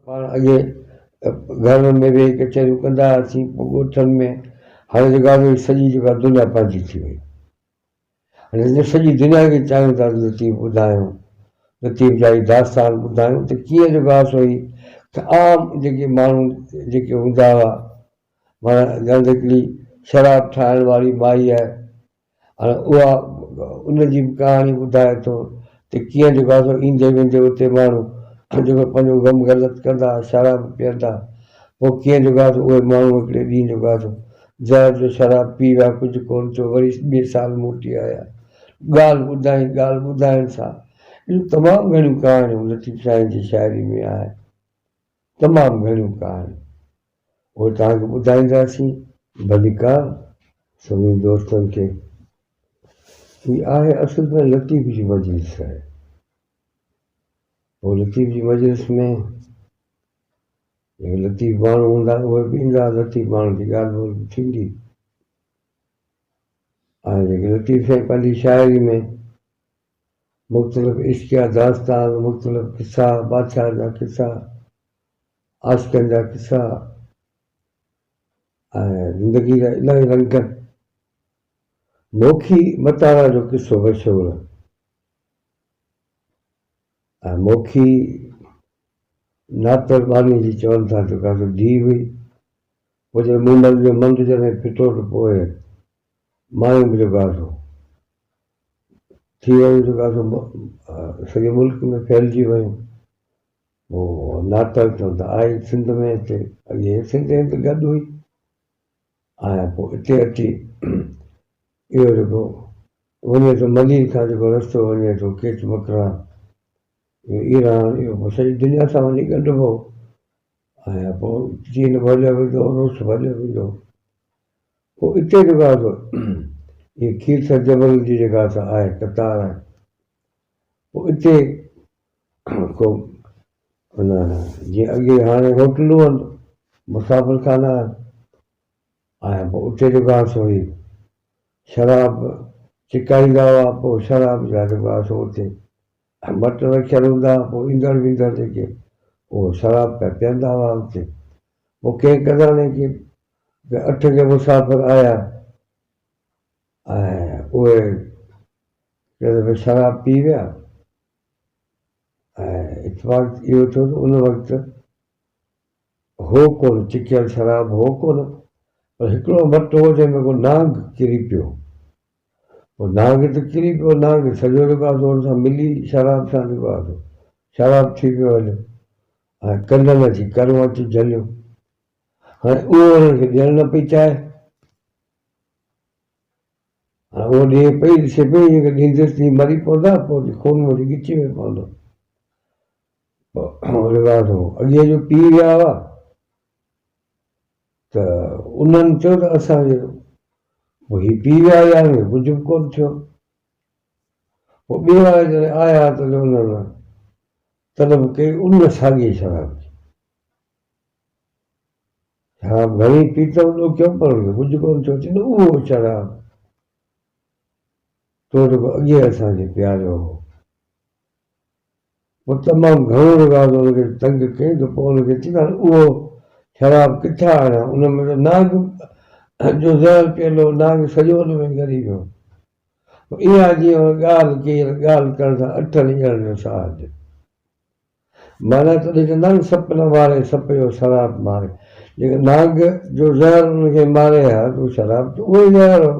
पाण अॻे घर में वेही कचहरियूं कंदा हुआसीं, पोइ ॻोठनि में, हाणे जेका सॼी जेका दुनिया पंहिंजी थी वई। हाणे सॼी दुनिया खे चाहियूं था लतीफ़ ॿुधायूं, लतीफ़ जा ई दास्तान ॿुधायूं त कीअं जेको आहे सो आम जेके माण्हू जेके हूंदा हुआ, माना ॼण हिकिड़ी शराब ठाहिण वारी माई आहे, हाणे उहा उनजी बि कहाणी ॿुधाए थो त कीअं जेको आहे सो ईंदे वेंदे उते माण्हू जेको पंहिंजो ग़म ग़लति कंदा, शराब पीअंदा, पोइ कीअं जेको आहे सो उहे माण्हू हिकिड़े ॾींहुं जेको आहे सो ज़हर जो शराब पी विया, कुझु कोन थियो, वरी ॿिए साल मोटी आया, ॻाल्हि ॿुधाइण सां। इहे तमामु घणियूं कहाणियूं लतीफ़ साईं जी शाइरी में आहे, तमामु घणियूं कहाणियूं, उहे तव्हांखे ॿुधाईंदासीं। भलिका सभिनी दोस्तनि खे ही आहे असुल में लतीफ़ जी मजलिस आहे। पोइ लतीफ़ जी मजलिस में जेके लतीफ़ माण्हू हूंदा उहे बि ईंदा, लतीफ़ माण्हू जी ॻाल्हि ॿोल बि थींदी। ऐं जेके लतीफ़ साईं पंहिंजी शाइरी में मुख़्तलिफ़ इश्क जा दास्तान, मुख़्तलिफ़ किसा, बादशाह जा किसा, आशिक़नि जा किसा ऐं ज़िंदगी जा इलाही रंग, मोखी मतारा जो किसो मशहूरु आहे। ऐं मोखी नातर बानी जी चवनि था जेका धीउ हुई, पोइ जॾहिं मूमल जो मंद जॾहिं फिटो त पोइ मायूं बि जेको आहे सो थी वियूं, जेको आहे सो सॼे मुल्क में फैलिजी वियूं। पोइ नातर चवनि था आई सिंध में, हिते अॻे सिंध हिते गॾु हुई, ऐं पोइ हिते अची इहो जेको वञे थो मदीन खां जेको रस्तो वञे थो केच मकरा, इहो ईरान, इहो पोइ सॼी दुनिया सां वञी ॻंढिबो, ऐं पोइ चीन बि हलियो वेंदो, रूस बि हलियो वेंदो। पोइ हिते जेको आहे सो इहे खीर जबल जी जेका सा आहे कतार आहे, पोइ हिते को माना जीअं अॻे हाणे होटलूं आहिनि, मुसाफ़िर खाना आहिनि, ऐं पोइ उते जेको आहे सो ही शराब चिकाईंदा हुआ, पोइ शराब जा जेको आहे सो उते मट रखियल हूंदा, पोइ ईंदड़ वेंदड़ जेके उहो शराब पिया पीअंदा हुआ उते। पोइ कंहिं कदाणे के 8 के मुसाफ़िर आया ऐं उहे कंहिं दफ़े शराब पी विया, ऐं इतफ़ाक़ इहो थियो त उन वक़्तु हो कोन चिकियल शराब हो कोन, पर हिकिड़ो मट हो जंहिंमें को नांग किरी पियो, पोइ नांग त किरी पियो, नांग सॼो जेको आहे सो हुन सां मिली शराब सां जेको आहे सो शराब थी पियो हलियो, ऐं कननि अची करूं अची झलियो। हाणे उहो हुननि खे ॾियणु न पई चाहे, हाणे उहो ॾिए पई ॾिसे पई जेके ॾींदसि तीअं मरी पवंदा, पोइ खून वरी ॻिची में पवंदो। पोइ जेको आहे सो अॻे जो पी विया हुआ त उन्हनि चयो त असांजो पोइ हीअ पी विया यार कुझु बि कोन थियो। पोइ ॿिए वारा जॾहिं आया त उन्हनि तलब कई उन साॻी शराब जी, शराब घणी पीतऊं ॾोकियऊं पर कुझु कोन थियो, चवंदो उहो शराब तो जेको अॻे असांखे पीआरियो हो। पोइ तमामु घणो जेको आहे हुनखे तंग कयईं, त पोइ हुनखे चवंदा उहो शराब किथां आणियां, उन में त नांग जो ज़हर पियल हो, नांग सॼो हुन में ॻरी वियो। इहा जीअं ॻाल्हि कई, ॻाल्हि करण सां 8 ॼणनि जो साथ ॾिनो, माना तॾहिं चवंदा आहिनि सप न मारे सप जो शराब मारे, जेके नांग जो ज़हर हुनखे मारे हा त शराब त उहो ई ज़हर हो,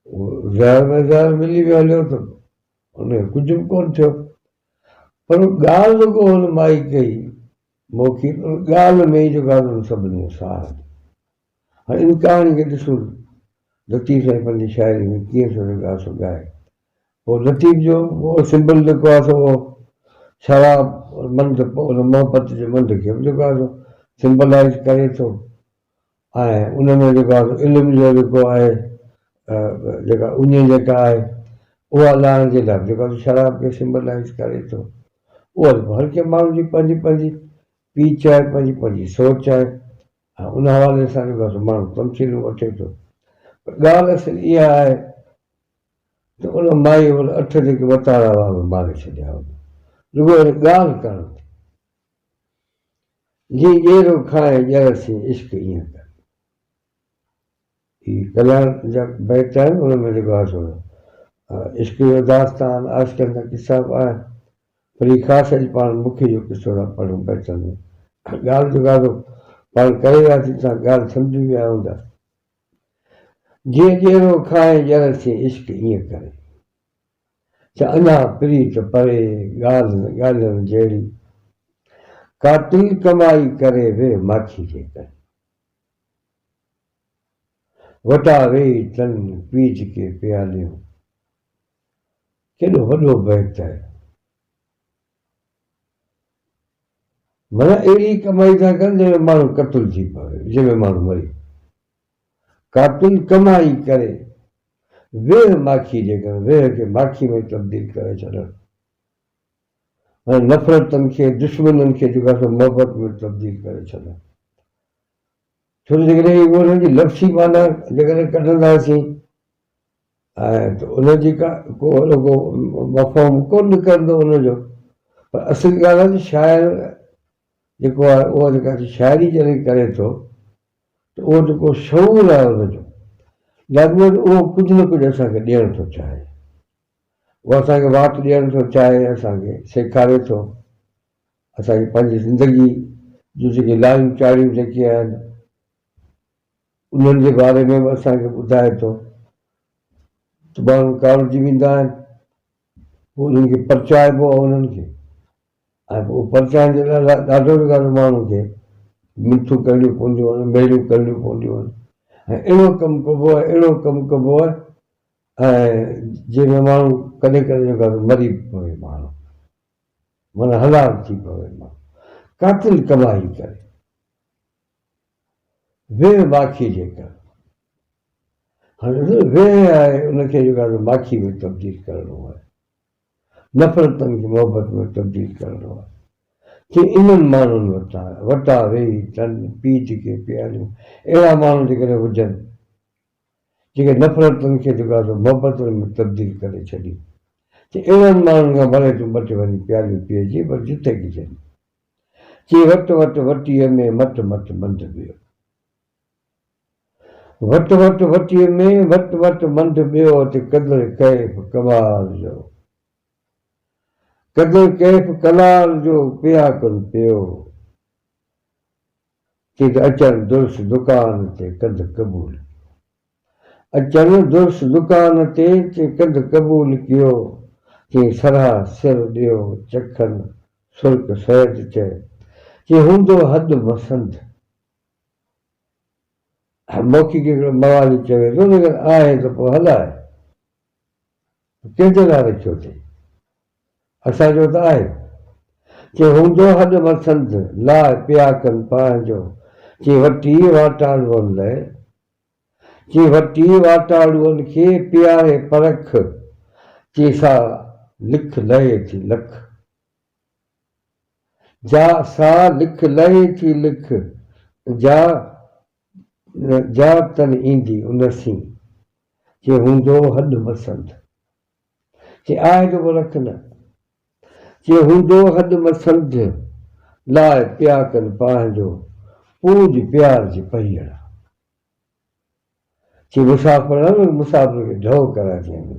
उहो ज़हर में ज़हर मिली वियो हलियो त हुनखे कुझु बि कोन थियो। पर ॻाल्हि जेको हुन माई कई मोखी, ॻाल्हि में ई जेको आहे सभिनी जो साथ ॾिनो। हाणे इन कहाणी खे ॾिसूं लतीफ़ साईं पंहिंजी शाइरी में कीअं सो जेको आहे सो ॻाए। पोइ लतीफ़ जो उहो सिंबल जेको आहे सो उहो शराब मंद, पोइ हुन मोहबत जे मंद खे बि जेको आहे सो सिंबलाइज़ करे थो, ऐं उन में जेको आहे सो इल्म जो जेको आहे जेका उन जेका आहे उहा लाहिण जे लाइ जेको आहे शराब खे सिंबलाइज़ करे थो। उहा हर कंहिं माण्हू जी पंहिंजी पंहिंजी पीच आहे, पंहिंजी पंहिंजी सोच आहे, ऐं उन हवाले सां जेको आहे सो माण्हू तमसीलूं वठे थो। ॻाल्हि असुल इहा आहे त उन माई उन 8 जेके वतारा हुआ उहे मारे छॾिया, रुॻो ॻाल्हि करण जी ॼेरो खाए ॼरसी इश्क ईअं कर ही कल्याण जा बैत आहिनि उन में जेको आहे सो इश्क जो दास्तान आशिक़नि जा किसा बि आहिनि पर ही ख़ासि अॼु पाण मूंखे जो किसो था पढ़ूं बैतनि में ॻाल्हि जेका पाण करे वियासीं तव्हां ॻाल्हि सम्झी विया हूंदा जीअं ॼेरो खाए ॼरसी इश्क ईअं करे अञा प्रीत परे ॻाल्हियुनि जहिड़ी कातिल कमाई करे वे माखी जे करे वटा वेही तन पीज के प्यालियूं केॾो वॾो बैत आहे माना अहिड़ी कमाई था कनि जंहिंमें माण्हू क़तल थी पवे जंहिंमें माण्हू मरी कातिल कमाई करे वेह माखी जे करे वेह खे माखी में तब्दील करे छॾणु नफ़रतनि खे दुश्मननि खे जेको आहे मोहबत में तब्दील करे छॾणु छो जो जेकॾहिं उहो जी लफ़्ज़ी माना जेकॾहिं कढंदासीं ऐं त उनजी का को मफ़हम कोन निकिरंदो उनजो पर असुल ॻाल्हि आहे शाइर जेको आहे उहा जेका शाइरी जॾहिं करे थो त उहो जेको शऊर आहे उनजो लॻभॻि उहो कुझु न कुझु असांखे ॾियणु थो चाहे उहो असांखे वात ॾियणु थो चाहे असांखे सेखारे थो असांजी पंहिंजी ज़िंदगी जूं जेके लायूं चाढ़ियूं जेके आहिनि उन्हनि जे बारे में बि असांखे ॿुधाए थो त माण्हू कावड़जी वेंदा आहिनि पोइ उन्हनि खे परचाइबो आहे उन्हनि खे ऐं पोइ परचाइण जे लाइ ॾाढो माण्हू खे मिठियूं करणियूं पवंदियूं आहिनि मेड़ियूं करणियूं पवंदियूं आहिनि ऐं अहिड़ो कमु कबो आहे अहिड़ो कमु कबो आहे ऐं जंहिंमें माण्हू कॾहिं कॾहिं जेको आहे मरी पवे माण्हू माना हलाक थी पवे माण्हू कातिल कमाई करे वेह माखी जे करे हाणे वेह आहे उनखे जेको आहे माखी में तब्दील करिणो आहे नफ़रतनि खे मोहबत में तब्दील करिणो आहे कि इन्हनि माण्हुनि वटा वेही तन पीज के प्यालियूं अहिड़ा माण्हू जेकॾहिं हुजनि जेके नफ़रतनि खे जेको आहे मोहबत में तब्दील करे छॾी त अहिड़नि माण्हुनि खां भले तूं ॿ टे वञी प्यालियूं पीअजे पर जिते किजनि चई वट वट वटीअ में मट मट मंड वियो वट वट वटीअ में वट वट मंड वियो त क़दुरु कैफ़ कमाल जो क़दुरु कैफ़ कलाल जो पिया कुल पियो चई त अचनि दुरुस दुकान ते कंध क़बूल अचनि दुरुस दुकान ते चई कंध क़बूल कयो चई सराह सिर ॾियो चखनि सुर्क सैद चए चई हूंदो हद मसंद मौक़ी खे हिकिड़ो मवाली चवे थो लेकिन आहे त पोइ हलाए कंहिंजे लाइ रखियो अथई असांजो त आहे चई हूंदो हद मसंद लाइ पिया कनि पंहिंजो चई वठी वाटाड़ुअनि लाइ चई वठी वाटाड़ुअनि खे प्यारे परख चई सा लिख लहे थी लख जा सा लिख लहे थी लिख जा तन ईंदी उनसी चई हूंदो हद मसंद चई आहे जो पोइ रख न चई हूंदो हद मसंद लाइ पिया कनि पंहिंजो पूज प्यार जी पहियड़ चई मुसाफ़िर खे ढो कराए चई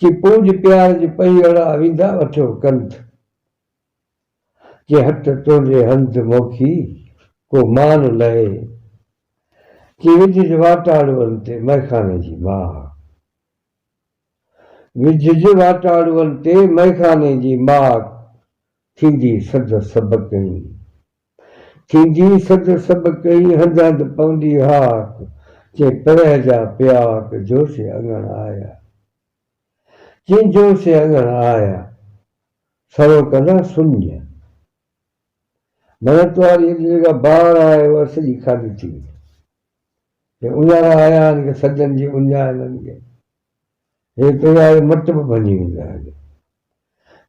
चई पूज प्यार जी पहियड़ वेंदा वठो कंध चई हथ तुंहिंजे हंध मोखी को मान लहे चई विझ वाटाड़ुअनि ते मैखाने जी मां विझ वाटाड़ुअनि ते मैखाने जी मां थींदी सद सभ कई थींदी सद सभ कई हंध हंध पवंदी हाक चई तरह जा प्याक जो से अंगण आया चई जो से अंगण आया सरो कंदा सुञ मनत वारी जेका ॿार आहे उहा सॼी खाधी थी वई उञारा आया आहिनि की सजनि जी उञा हिननि खे हे तुंहिंजा मट बि भञी वेंदा आहिनि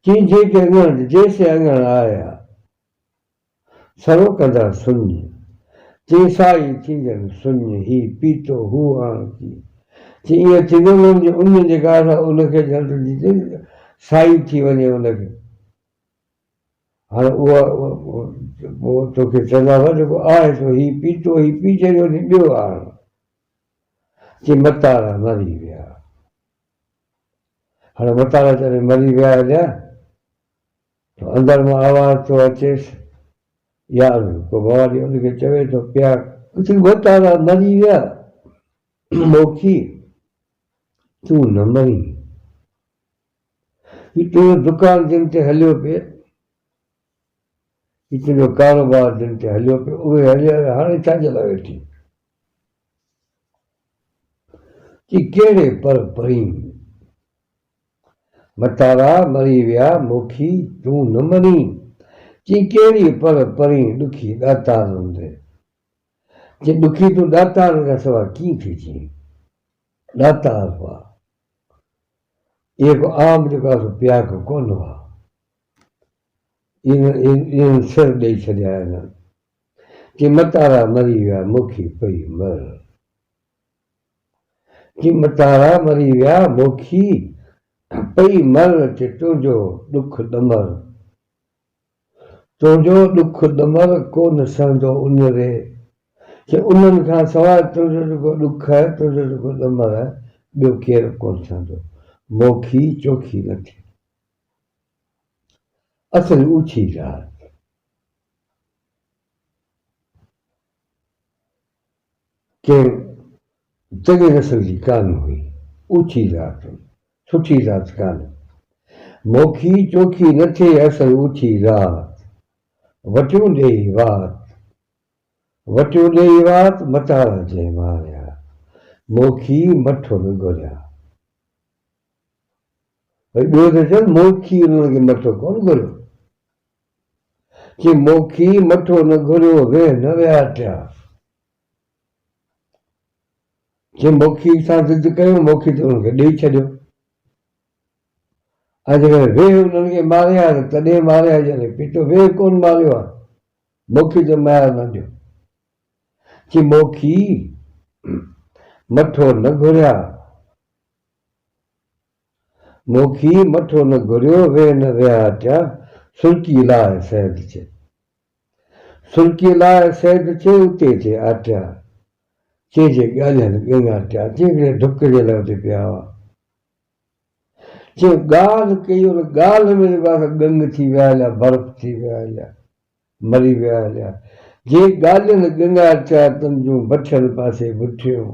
चई जेके अंगण जैसे अंगण आया सरो कंदा सुञ चई साई थींदनि सुञ ही पीतो हू आण चई ईअं थींदो उन्हनि उन जेका आहे उनखे साई थी वञे उनखे हाणे उहा पोइ तोखे चवंदा हुआ जेको आहे सो हीउ पीतो हीउ पी छॾियो नी ॿियो आण चई मतारा मरी विया हाणे मतारा चवे मरी विया हलिया अंदरि मां आवाज़ थो अचेसि यार को बाबा उनखे चवे थो पिया मतारा मरी विया मोखी तूं न मरी हीउ तुंहिंजो दुकानु जिन ते हलियो पिए हीउ तुंहिंजो कारोबार जिन ते हलियो पियो उहे हलिया हाणे छाजे लाइ वेठी चई कहिड़े पर परी मतारा मरी विया मोखी तूं न मरी चई कहिड़ी पर परी ॾुखी ॾातार हूंदे चई ॾुखी तूं ॾातार खां सवाइ कीअं थी चई ॾातार हुआ इहो को आम जेको आहे प्याक कोन हुआ इन्हनि सिर ॾेई छॾिया आहिनि चई मतारा मरी विया मोखी पई मर चई मतारा मरी विया मोखी पई मर चई तुंहिंजो ॾुख ॾमर तुंहिंजो ॾुख ॾमर कोन सहंदो उनरे चई उन्हनि खां सवाइ तुंहिंजो जेको ॾुख आहे तुंहिंजो जेको ॾमर आहे ॿियो केरु कोन सहंदो मोखी चोखी न थी असुल ऊची रात कंहिं चङी नस्ल जी कान हुई ऊची रात सुठी रात कान मोखी चोखी न थिए असुल ऊची रात वटियूं ॾेई वात मतारा जंहिं मारिया मोखी मठो न घुरिया भई ॿियो त चल मोखी उन्हनि खे मठो कोन घुरियो चई मोखी मठो न घुरियो वेह न विया थिया चई मोखी सां ज़िद कयो मोखी त उन्हनि खे ॾेई छॾियो ऐं जेकर वेह उन्हनि खे मारिया त तॾहिं मारिया जॾहिं पीतो वेह कोन मारियो आहे मोखी त माया न ॾियो चई मोखी मठो न घुरिया मोखी मठो न घुरियो वेह न विया थिया सुल्की लाइ सैद चए सुल्की लाइ सैद चए उते थिए आटिया चइजे ॻाल्हियुनि गंगा थिया चई ढुक जे लाइ उते पिया हुआ चई ॻाल्हि कई हुन ॻाल्हि में जेको आहे गंग थी विया हलिया बर्फ़ थी विया हलिया मरी विया हलिया जे ॻाल्हियुनि गंगा थिया तुंहिंजूं बठियुनि पासे बुठियूं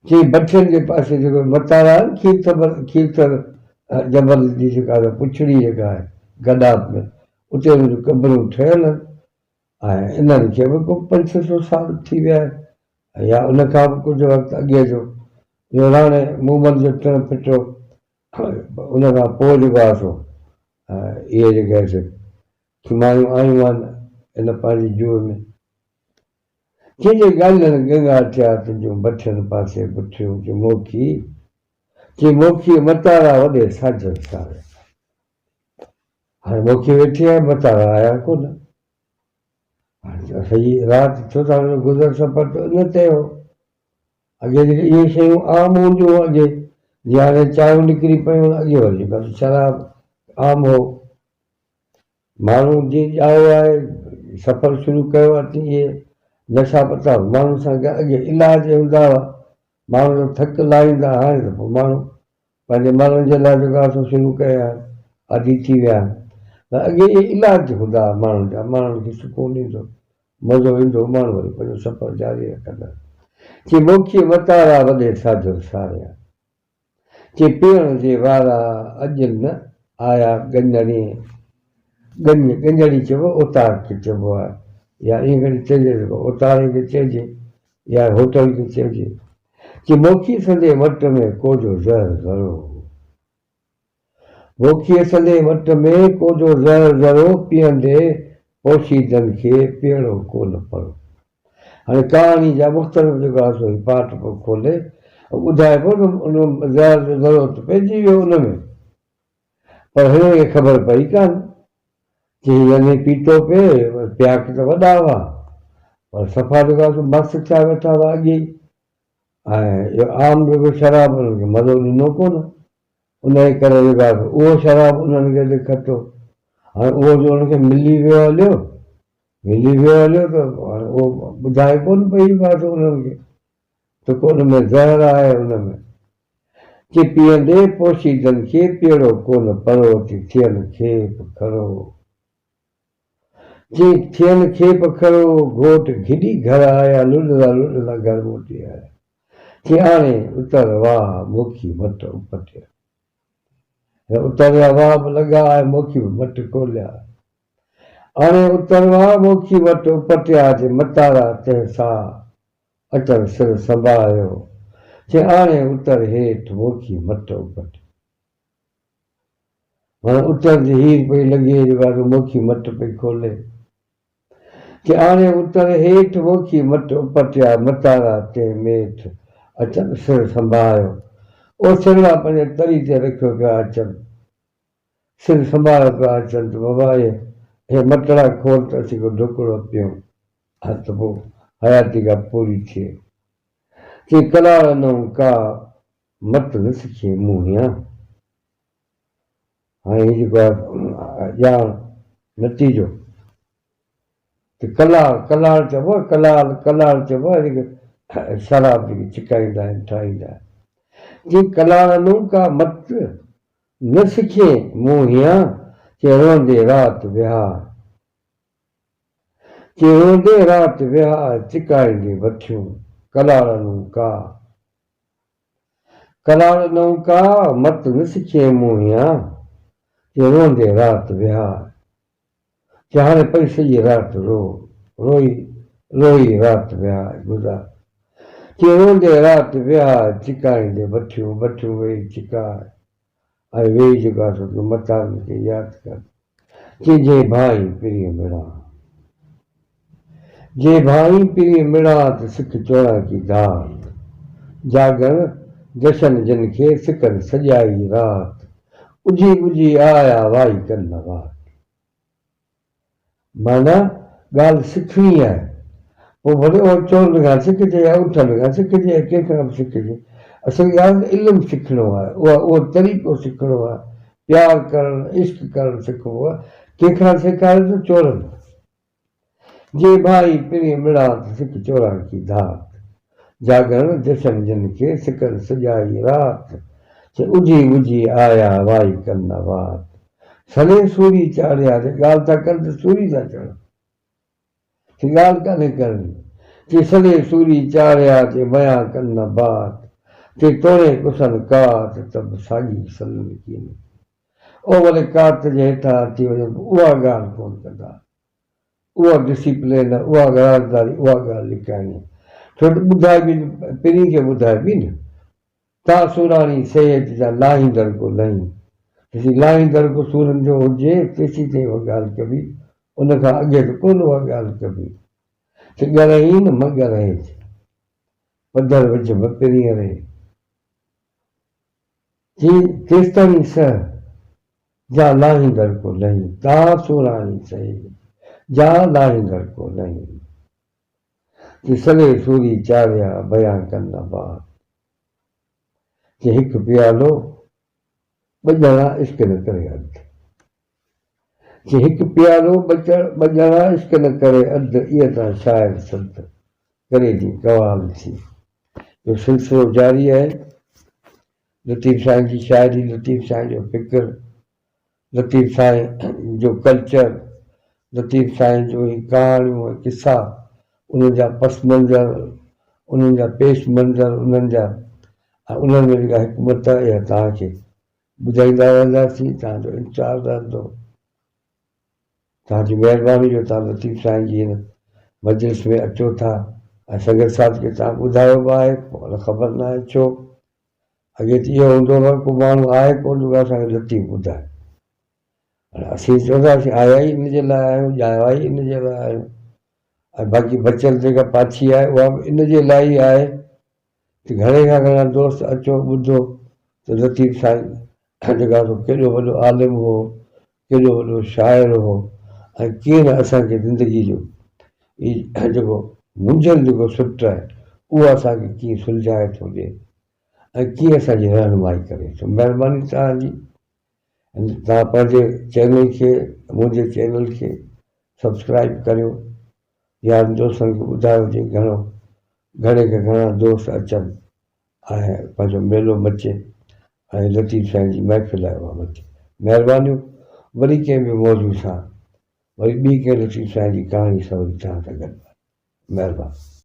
चई बठियुनि जे पासे जेको मतारा खीरथर जबल जी जेका पुछड़ी जेका आहे गडाप में उते उनजूं कबरूं ठहियल आहिनि ऐं इन्हनि खे बि को 500 साल थी विया आहिनि या उन खां बि कुझु वक़्तु अॻे जो हाणे मूमल जो टिण फिटो उन खां पोइ जेको आहे सो इहे जेके माण्हू आयूं आहिनि इन पंहिंजी जूअ में कंहिंजे ॻाल्हियुनि गंगा थिया तुंहिंजूं बठियुनि पासे पुठियूं चई मोखी मतारा वॾे साझर सारे हाणे मोखी वेठी आहे मतारा आया कोन सॼी राति छो त गुज़र सफ़र त न थियो अॻे जेके इहे शयूं आम हूंदियूं अॻे जीअं हाणे चांहियूं निकिरी पियूं अॻे वरी बसि शराब आम हो माण्हू जीअं आयो आहे सफ़र शुरू कयो आहे तीअं इहे नशा पता माण्हू सां अॻे इलाज हूंदा हुआ माण्हू थक लाहींदा हाणे त पोइ माण्हू पंहिंजे मरण जे लाइ जेको आहे सो शुरू कया आदि थी विया त अॻे इहे इलाज हूंदा हुआ माण्हुनि जा माण्हुनि खे सुकून ईंदो मज़ो ईंदो माण्हू वरी पंहिंजो सफ़र जारी रखंदा चई मोखी मतारा वॾे साझर सारिया चई पीअण जे वारा अॼु न आया गंजड़ी चइबो उतार खे चइबो आहे या ईअं घणी चइजे जेको उतारे खे चइजे या होटल खे चइजे चई मोखी संदे वट में कोजो ज़हर ज़रो मोखीअ संदे वट में कोजो ज़हर ज़रो पीअंदे पोशीदनि खे पीअणो कोन पड़ो हाणे कहाणी जा मुख़्तलिफ़ जेको आहे सो पाठ पोइ खोले ॿुधाए पियो त उन ज़हर जो ज़रो त पइजी वियो उन में पर हिन खे ख़बर पई कान चई यानी पीतो पिए प्याक त वॾा हुआ पर सफ़ा जेको आहे मस्तु थिया वेठा हुआ अॻे ऐं इहो आम जेको शराब उन्हनि खे मज़ो ॾिनो कोन उन जे करे जेको आहे उहो शराब उन्हनि खे खटो हाणे उहो जो उनखे मिली वियो हलियो मिली वियो हलियो त उहो ॿुधाए कोन पई बात उन्हनि खे त कोन में ज़हर आहे हुन में कि पीअंदे पोशीदनि खे पीअड़ो कोन परो थी थियनि खेप खरो जी थियनि खेप खरो घोट घिड़ी घर आया लुॾंदा घर मोटी आया कि हाणे उतर वाह मोखी मट उपटिया उतरिया वाह बि लॻा ऐं मोखी बि मट खोलिया हाणे उतर वाह मोखी मट उपटिया जे मतारा तंहिंसां अचनि सिर संभालियो कि हाणे उतर हेठि मोखी मट उपटिया माना उतर जी हीर पई लॻे जेका मोखी मट पई खोले कि हाणे उतर हेठि मोखी मट उपटिया मतारा ते मेठि अचनि सिर संभालियो ओसरड़ा पंहिंजे तरी ते रखियो पिया अचनि सिर संभालियो पिया अचनि त बाबा हे मटड़ा खोल त असीं को ढुकड़ो पियूं हा त पोइ हयाती का पूरी थिए कि कलार न का मत न सिखे मुंहिं हाणे जेको आहे ॼाण नतीजो त कलार चइबो आहे कलार चइबो आहे जेके शराब जेके छिकाईंदा आहिनि ठाहींदा आहिनि जी कलार न का मत न सिखे मुंहिं कि रोंदे राति विहार चिकाईंदे वठियूं कलार न का मत न सिखे मुंहिं कि रोंदे राति विहार कि हाणे पई सॼी राति रोई राति विहार गुज़ार कि रोंदे राति विहार चिकाईंदे वठियूं वेही चिकाए ऐं वेही जेको आहे मतारनि खे यादि कर कि जे भाई पिरी मिड़ा त सिख चोड़ा की दात जागर जशन जिन खे सिकर सॼाई राति उजी आया वाई कन वात माना ॻाल्हि सिखणी आहे पोइ भले उहो चवण खां सिखजे या उथण खां सिखजे या कंहिंखां बि सिखजे असली ॻाल्हि इल्मु सिखणो आहे उहो तरीक़ो सिखणो आहे प्यारु करणु इश्क करणु सिखणो आहे कंहिंखां सेखारे त चोरनि जे भाई पिरी मिड़ा त सिख चोरा की धात जागरण जशन जिन खे सिकर सॼाई राति उजी आया वाई कन वात सले सूरी चाढ़िया ते ॻाल्हि था कनि त सूरी था चढ़नि कि ॻाल्हि कान्हे करणी कि सले सूरी चाढ़िया ते मया कन बात ते तोड़े कुसन कात तब साॻी सलनि कीन ओ भले कात जे हेठां अची वञनि उहा ॻाल्हि कोन कंदा उहा डिसिप्लिन उहा ॻाल्हिदारी उहा ॻाल्हि लिकाइणी छो त ॿुधाइबी पिरी खे ॿुधाइबी न तव्हां सूराणी सेठ जा लाहींदड़ को लही लाहींदड़ को सूरनि जो हुजे तेसी ताईं उहा ॻाल्हि कबी उनखां अॻे त कोन उहा ॻाल्हि कबी त ॻाल्हाई न म ॻाल्हाए पधर विच में पिरीअ रहे जी तेसिताईं स जा लाहींदड़ को लही तव्हां सूराणी सेठ जा लाहींदड़ को लही कि सले सूरी चाढ़िया बयां कन बात कि हिकु प्यालो ॿ ॼणा इश्क न करे अधु कि हिकु प्यालो ॿ ॼणा इश्क न करे अधु इहा त शाइर संत करे जी कवाल थी जो सिलसिलो जारी आहे लतीफ़ साईं जी शाइरी लतीफ़ साईं जो फ़िक्र लतीफ़ साईं जो कल्चर लतीफ़ साईं जो ही कहाणियूं किसा उन्हनि जा पस मंज़र उन्हनि जा पेश मंज़र उन्हनि जा उन्हनि में जेका हिकमत इहा तव्हांखे ॿुधाईंदा रहंदासीं तव्हांजो इंतज़ारु रहंदो तव्हांजी महिरबानी जो तव्हां लतीफ़ साईं जी हिन मजलिस में अचो था ऐं संगत साथ खे तव्हां ॿुधायो बि आहे पोइ ख़बर न आहे छो अॻे त इहो हूंदो आहे को माण्हू आहे कोन जो असांखे लतीफ़ ॿुधाए असीं चवंदासीं आया ई इन जे लाइ आहियूं ॼाया ई इन जे लाइ आहियूं ऐं बाक़ी बचियल जेका पाछी आहे उहा बि इन जे लाइ ई आहे त घणे खां घणा दोस्त अचो ॿुधो त लतीफ़ साईं जेका केॾो वॾो आलिम हो केॾो वॾो शाइर हो ऐं कीअं न असांखे ज़िंदगी जो हीउ जेको मुंझल जेको सुट आहे उहो असांखे कीअं सुलझाए थो ॾिए ऐं कीअं असांजी रहनुमाई करे थो महिरबानी तव्हांजी तव्हां पंहिंजे चैनल खे मुंहिंजे चैनल खे सब्सक्राइब करियो यारनि दोस्तनि खे ॿुधायो अथई घणे खां घणा दोस्त अचनि ऐं पंहिंजो मेलो मचे ऐं लतीफ़ साईं जी महफ़िल आहे उहा मचे। महिरबानियूं। वरी कंहिं ॿिए मौज़ूअ सां वरी ॿी कंहिं लतीफ़ साईं जी कहाणी सां वरी तव्हां सां गॾु। महिरबानी।